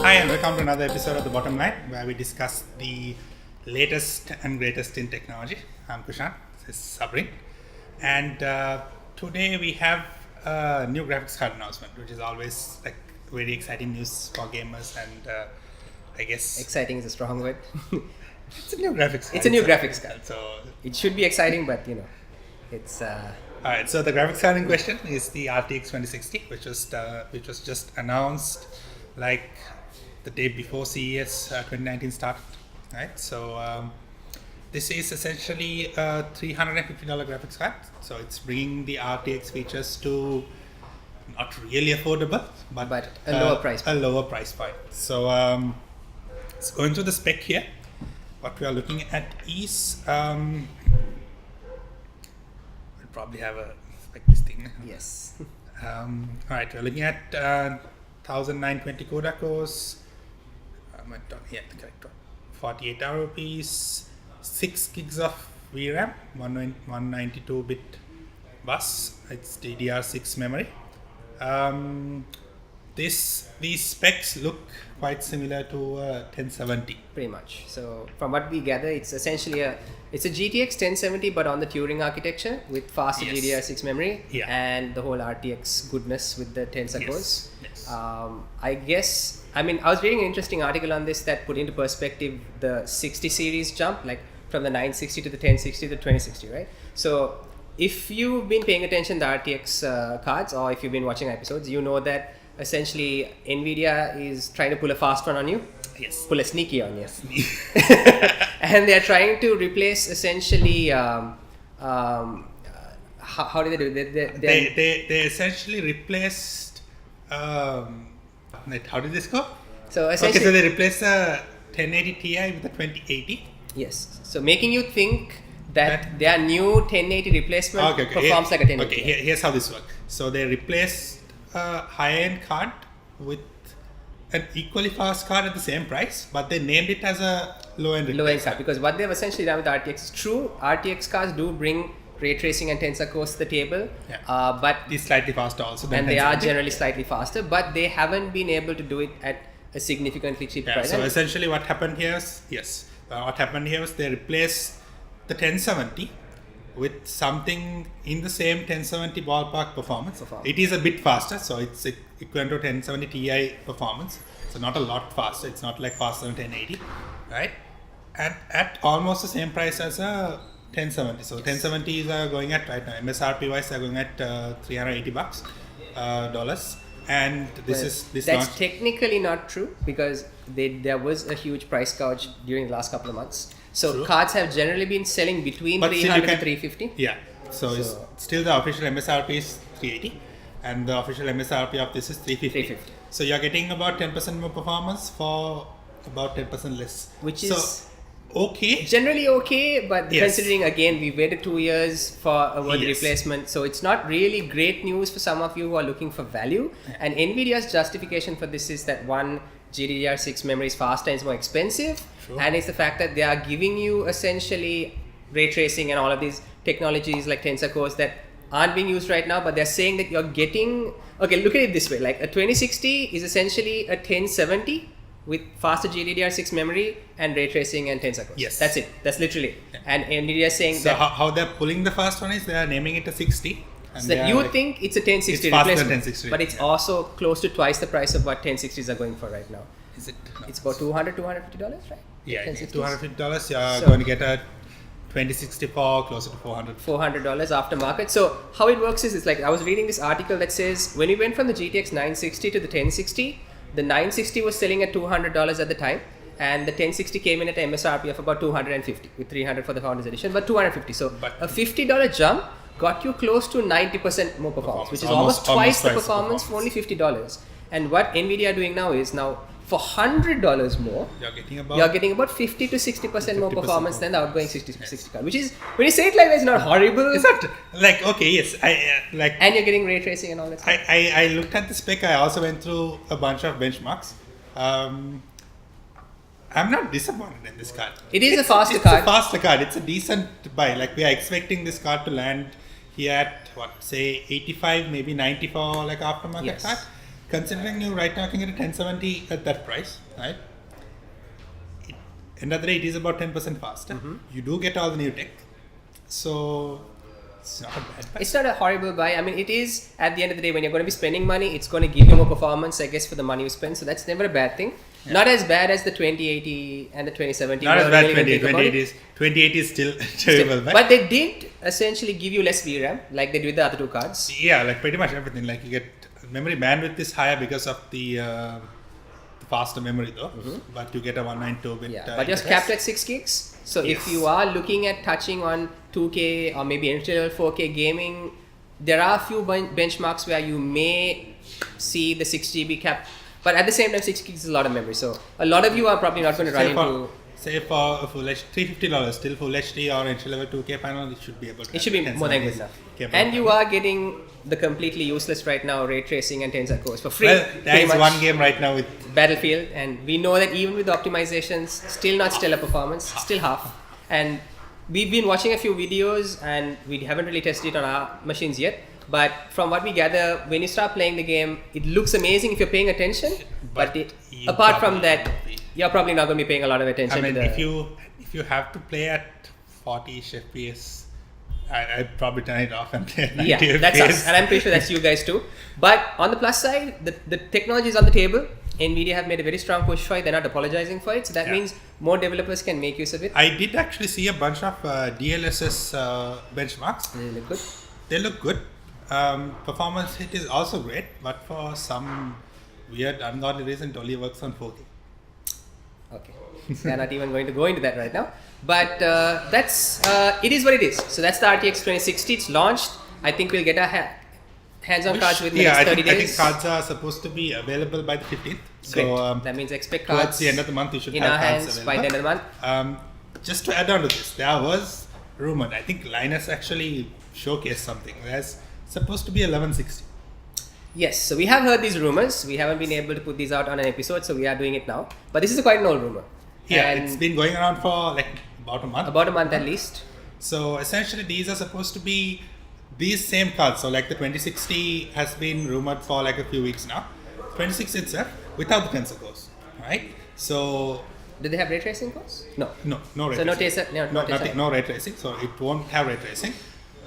Hi and welcome to another episode of The Bottom Line, where we discuss the latest and greatest in technology. I'm Kushan, this is Sabrin, and today we have a new graphics card announcement, which is always like very exciting news for gamers, and I guess exciting is a strong word. It's a new graphics card. It's a new graphics card, so it should be exciting, but it's. Alright, so the graphics card in question is the RTX 2060, which was just announced like the day before CES 2019 started. Right, so this is essentially a $350 graphics card. So it's bringing the RTX features to not really affordable, but a lower price point. A lower price point. So let's go into the spec here. What we are looking at is we'll probably have a spec listing. Yes. All right, we're looking at 1920 CUDA cores. Yeah, the correct one. 48 ROPs, 6 gigs of VRAM, 192-bit bus. It's DDR6 memory. These specs look quite similar to 1070. Pretty much. So from what we gather, it's essentially a GTX 1070, but on the Turing architecture with faster DDR6 memory and the whole RTX goodness with the tensor cores. Yes. I was reading an interesting article on this that put into perspective the 60 series jump, like from the 960 to the 1060 to the 2060, right? So if you've been paying attention to the RTX cards, or if you've been watching episodes, you know that essentially Nvidia is trying to pull a fast one on you. Yes. Pull a sneaky on you. And they're trying to replace essentially how do they do it? They essentially replaced how did this go? So essentially, so they replaced a 1080 Ti with a 2080. Yes. So making you think that their new 1080 replacement performs like a 1080. Okay, here's how this works. So they replaced a high-end card with an equally fast card at the same price, but they named it as a low-end card, because what they've essentially done with RTX is true. RTX cards do bring ray tracing and tensor cores to the table, but it's slightly faster also. And they are generally slightly faster, but they haven't been able to do it at a significantly cheap price. So essentially, what happened here is they replaced the 1070 with something in the same 1070 ballpark performance. It is a bit faster, so it's equivalent to 1070 Ti performance. So not a lot faster. It's not like faster than 1080, right? And at almost the same price as a 1070. So 1070 is going at right now MSRP wise, they're going at $380 dollars. And that's technically not true, because there was a huge price gouge during the last couple of months. So cards have generally been selling between 300 and 350. Yeah. So it's still the official MSRP is 380, and the official MSRP of this is 350. So you're getting about 10% more performance for about 10% less. Which is okay. Generally okay, but considering again we waited 2 years for a worthy replacement, so it's not really great news for some of you who are looking for value. And Nvidia's justification for this is that one, GDDR6 memory is faster and it's more expensive, and it's the fact that they are giving you essentially ray tracing and all of these technologies like tensor cores that aren't being used right now, but they're saying that you're getting, look at it this way, like a 2060 is essentially a 1070 with faster GDDR6 memory and ray tracing and tensor cores. Yes. That's it. That's literally it. And Nvidia is saying so that. How they're pulling the fast one is they are naming it a 60. So that you think it's a 1060 replacement, 1060, but it's also close to twice the price of what 1060s are going for right now. Is it? No, it's about $250, right? Yeah, $250. You're going to get a 2060 for closer to $400 aftermarket. So how it works is, it's like I was reading this article that says when we went from the GTX 960 to the 1060, the 960 was selling at $200 at the time, and the 1060 came in at an MSRP of about $250 with $300 for the Founders Edition, but $250. So a $50 jump got you close to 90% more performance, which is almost twice the performance for only $50. And what Nvidia are doing now is for $100 more, you're getting about 50 to 60% more performance than the outgoing 60 card, which is, when you say it like that, it's not horrible. It's not like, okay, yes, and you're getting ray tracing and all that stuff. I looked at the spec. I also went through a bunch of benchmarks. I'm not disappointed in this card. It's a faster card. It's a faster card. It's a decent buy. Like, we are expecting this card to land here at, say 85, maybe 90 for like aftermarket card. considering you right now can get a 1070 at that price, right? End of the day, it is about 10% faster. You do get all the new tech, so it's not a bad buy. It's not a horrible buy. I mean, it is at the end of the day when you're going to be spending money, it's going to give you more performance, I guess, for the money you spend. So that's never a bad thing. Yeah. Not as bad as the 2080 and the 2070. Not as bad. Really 2080 is still terrible. But they did essentially give you less VRAM, like they did with the other two cards. Yeah, like pretty much everything. Like you get memory bandwidth is higher because of the faster memory though, but you get a 192-bit. Yeah, but you're capped at 6 gigs. So if you are looking at touching on 2K or maybe entry-level 4K gaming, there are a few benchmarks where you may see the 6 GB cap. But at the same time, 6 gigs is a lot of memory. So a lot of you are probably not going to run into... Say for Full HD, $350, still Full HD or entry-level 2K panel, it should be able to... It should be more than good enough. And you are getting the completely useless right now ray tracing and tensor cores for free. Well, there is one game right now with... Battlefield, and we know that even with optimizations, still not stellar performance, still half. And we've been watching a few videos and we haven't really tested it on our machines yet. But from what we gather, when you start playing the game, it looks amazing if you're paying attention. But apart from that, you're probably not going to be paying a lot of attention. I mean, to the... if you have to play at 40ish FPS, I'd probably turn it off and play at 90 FPS. That's us, and I'm pretty sure that's you guys too. But on the plus side, the technology is on the table. Nvidia have made a very strong push for it. They're not apologizing for it, so that means more developers can make use of it. I did actually see a bunch of DLSS benchmarks. They look good. They look good. Performance hit is also great, but for some weird ungodly reason, it only works on 4K. Okay, so they're not even going to go into that right now. But that's it is what it is. So that's the RTX 2060. It's launched. I think we'll get our hands-on cards within the next 30 days. I think cards are supposed to be available by the 15th. So that means expect cards towards the end of the month. You should in have our cards hands available by the end of the month. Just to add on to this, there was rumored. I think Linus actually showcased something. There's supposed to be a 1160. Yes, so we have heard these rumors. We haven't been able to put these out on an episode, so we are doing it now. But this is quite an old rumor. Yeah, and it's been going around for like about a month. About a month at least. So essentially, these are supposed to be these same cards. So like the 2060 has been rumored for like a few weeks now. 2060 itself without the tensor cores, right? So do they have ray tracing cores? No. No ray tracing. So no ray tracing. So it won't have ray tracing.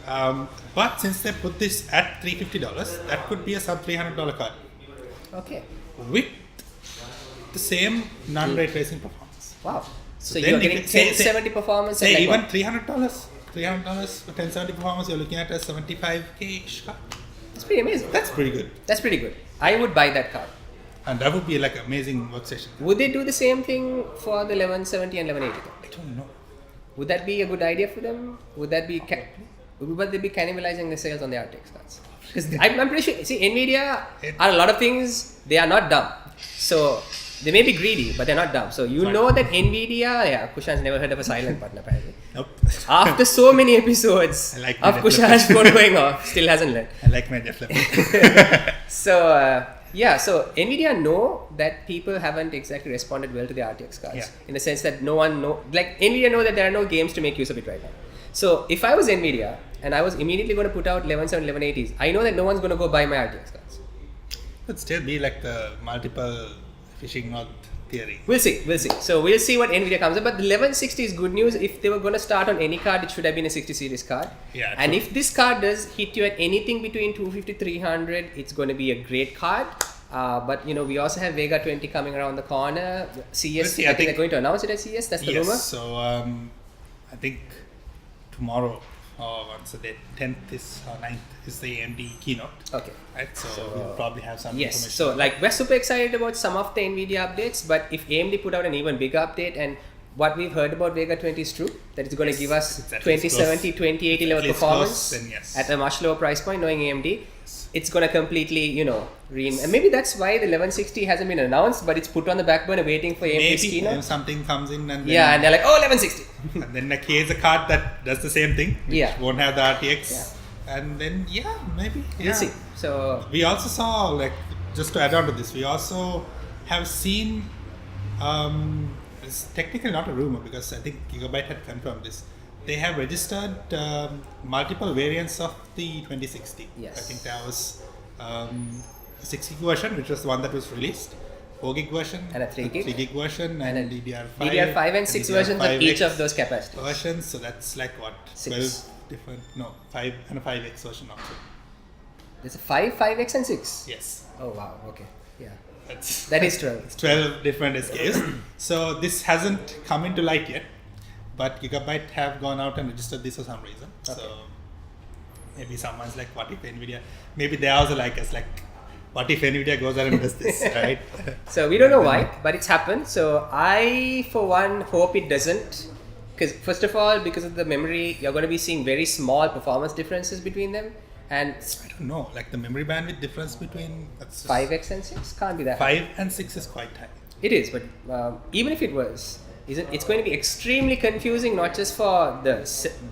But since they put this at $350, that could be a sub $300 card. Okay. With the same non-ray tracing performance. Wow. So you're getting 1070 performance. Say even $300 for 1070 performance, you're looking at a 75K-ish card. That's pretty amazing. That's pretty good. That's pretty good. I would buy that card. And that would be like amazing workstation. Would they do the same thing for the 1170 and 1180? I don't know. Would that be a good idea for them? Would that be would they be cannibalizing the sales on the RTX cards? Because I'm pretty sure. See, Nvidia are a lot of things. They are not dumb. So they may be greedy, but they're not dumb. So you know that Nvidia. Kushan's never heard of a silent button apparently. Nope. After so many episodes of Kushan's phone going off, still hasn't learned. I like my Def Leppard. So Nvidia know that people haven't exactly responded well to the RTX cards in the sense that no one Nvidia know that there are no games to make use of it right now. So if I was Nvidia and I was immediately going to put out 1170, 1180s, I know that no one's going to go buy my RTX cards. Could still be like the multiple fishing rod theory. We'll see. So we'll see what Nvidia comes up. But the 1160 is good news. If they were going to start on any card, it should have been a 60 series card. Yeah. And if this card does hit you at anything between 250 300, it's going to be a great card. But we also have Vega 20 coming around the corner. CES, I think they're going to announce it at CES. That's the rumor. So I think tomorrow, once the 10th is or 9th is the AMD keynote. Okay. Right. So we'll probably have some information. So we're super excited about some of the Nvidia updates, but if AMD put out an even bigger update, and what we've heard about Vega 20 is true, that it's going to give us 2070, 2080 level performance at a much lower price point, knowing AMD. It's going to completely, and maybe that's why the 1160 hasn't been announced, but it's put on the back burner waiting for AMD's keynote. Maybe something comes in and and they're like, 1160. And then here's a card that does the same thing, which won't have the RTX. And then, maybe. We'll see. So we also saw, just to add on to this, we also have seen, it's technically not a rumor because I think Gigabyte had confirmed this. They have registered multiple variants of the 2060. Yes. I think there was 6 gig version, which was the one that was released, 4 gig version, and a 3 gig, 3 gig version, and DDR5. DDR5 and 6 versions of each of those capacities. Versions, so that's like what? 12 different, no, 5 and a 5x version also. There's a 5, 5x, and 6? Yes. Oh, wow, okay. Yeah. That is 12. It's 12 different SKUs. So this hasn't come into light yet, but Gigabyte have gone out and registered this for some reason. Okay. So maybe someone's like, what if Nvidia, maybe they also like us, like, what if Nvidia goes out and does this, right? So we don't know why, but it's happened. So I, for one, hope it doesn't. Because first of all, because of the memory, you're going to be seeing very small performance differences between them. And I don't know, like the memory bandwidth difference between 5x and 6 can't be that 5 and 6 is quite high. It is, but even if it was, it's going to be extremely confusing, not just for the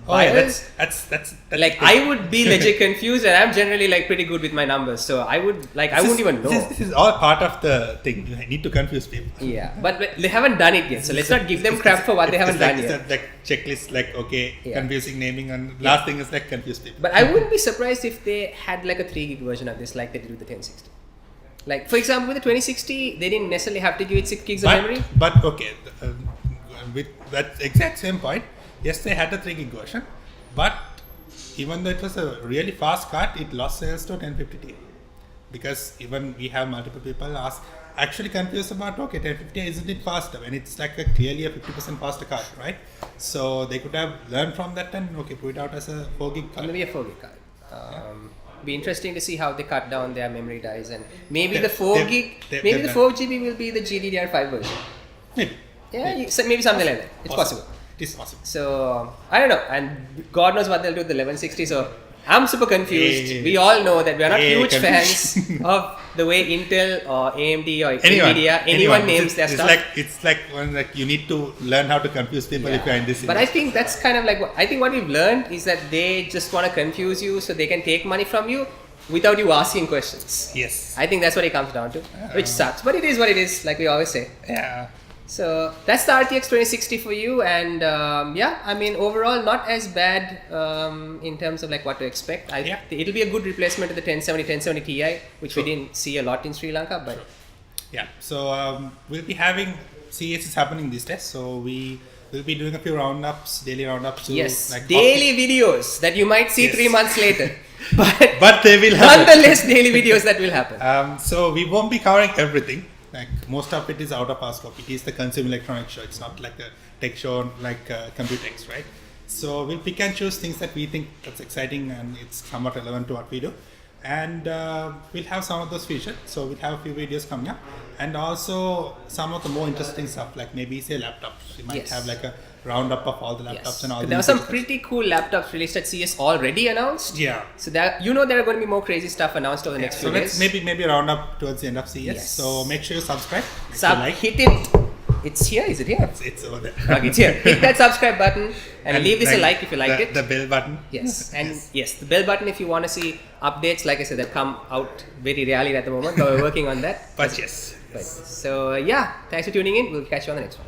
buyers. That's like I would be legit confused, and I'm generally like pretty good with my numbers, so I would like I wouldn't even know. This is all part of the thing. You need to confuse people. Yeah, but they haven't done it yet, so let's not give them crap for what they haven't done yet. It's like checklist, like confusing naming, and last thing is like confuse people. But I wouldn't be surprised if they had like a 3 gig version of this, like they did with the 1060. Like for example, with the 2060, they didn't necessarily have to give it 6 gigs of memory. But okay. With that exact same point, yes, they had a 3 gig version, but even though it was a really fast card, it lost sales to 1050 Ti, because even we have multiple people actually confused about, okay, 1050 isn't it faster when it's like clearly a 50% faster card, right? So they could have learned from that and okay, put it out as a 4 gig card. Maybe a 4 gig card. Be interesting to see how they cut down their memory dies, and maybe the 4 gig, maybe the 4 GB will be the GDDR5 version. Maybe. Yeah, so maybe something like that. It's possible. It is possible. So I don't know, and God knows what they'll do with the 1160. So I'm super confused. We all know that we are not huge fans of the way Intel or AMD or Nvidia anyone names their stuff. It's like when you need to learn how to confuse people if you're in this. But I think that's kind of like I think what we've learned is that they just want to confuse you so they can take money from you without you asking questions. Yes. I think that's what it comes down to, which sucks. But it is what it is, like we always say. Yeah. So that's the RTX 2060 for you, and yeah, I mean overall not as bad in terms of like what to expect. It'll be a good replacement to the 1070 Ti, which we didn't see a lot in Sri Lanka, but yeah. So we'll be having CES is happening these days, so we will be doing a few roundups, daily roundups. Yes, like daily videos that you might see 3 months later. But they will happen. Nonetheless, daily videos that will happen. So we won't be covering everything. Like most of it is out of our scope. It is the consumer electronics show. It's not like a tech show like Computex, right? So we'll pick and choose things that we think that's exciting and it's somewhat relevant to what we do. And we'll have some of those featured. So we'll have a few videos coming up. And also some of the more interesting stuff, like maybe say laptops. We might have like a roundup of all the laptops and all. There are some pretty cool laptops released at CES already announced. Yeah. So there are going to be more crazy stuff announced over the next few days. So let's maybe round up towards the end of CES. Yes. So make sure you subscribe. Hit it. It's here. Is it here? It's over there. Okay, it's here. Hit that subscribe button and leave this a like if you liked it. The bell button. Yes, and yes, the bell button if you want to see updates. Like I said, that come out very rarely at the moment, but we're working on that. But yes. So yeah, thanks for tuning in. We'll catch you on the next one.